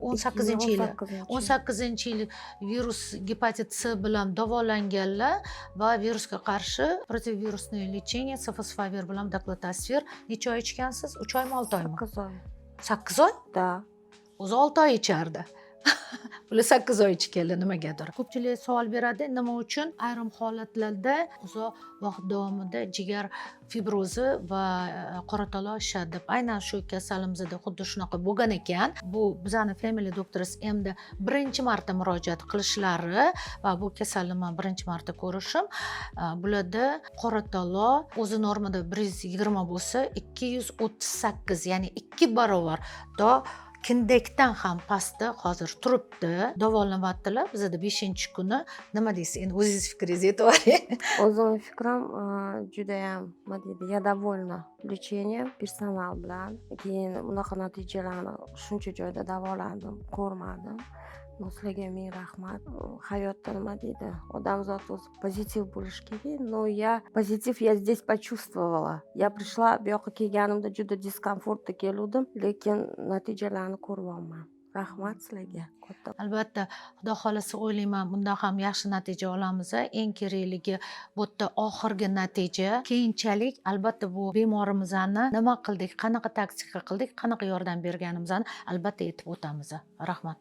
2018-yili 2018. 18-yili virus gepatit C bilan davolanganlar va virusga qarshi protivirusное лечение sofosbuvir bilan daclofenac necha oy ichgansiz? 3 oymi, 6 oymi? 8 oy. 8 oy? Da. O'zi 6 oy ichardi. Ular 8 oy ichganlar nimagadir. Ko'pchilik savol beradi, nima uchun ayrim holatlarda uzoq vaqt davomida jigar fibrozi va qoratalo ishadi deb. Aynan shu kasalimizda xuddi shunaqa bo'lgan ekan. Bu bizning Family Doctors Mda birinchi marta murojaat qilishlari va bu kasalni men birinchi marta ko'rishim. Bularda qoratalo o'zi normada 120 bo'lsa 238, ya'ni 2 barobar kindekdan ham pastda hozir turibdi. Davolanayaptilar. Bizda 5-kuni. Nima deysiz? Endi o'zingiz fikringizni aytib yuboring. O'zimning fikrim juda ham, nima deydi, я довольна lecheniем personal bilan. Keyin unaqa natijalarni shuncha joyda davolandim, ko'rmadim. Sizlarga ming rahmat. Hayotda nima deydi, odamzod o'zi pozitiv bo'lishi kerak. Но pozitiv я здесь почувствовала. Я пришла, bu yoqqa kelganimda juda diskomfortda keluvdim, lekin natijalarni ko'ryapman. Rahmat sizlarga. Albatta, xudo xolasa o'ylayman, bundan ham yaxshi natija olamiz. Eng kerakligi bu yerda oxirgi natija. Keyinchalik albatta bu bemorimizni nima qildik, qanaqa taktika qildik, qanaqa yordam berganimizni albatta aytib o'tamiz. Rahmat.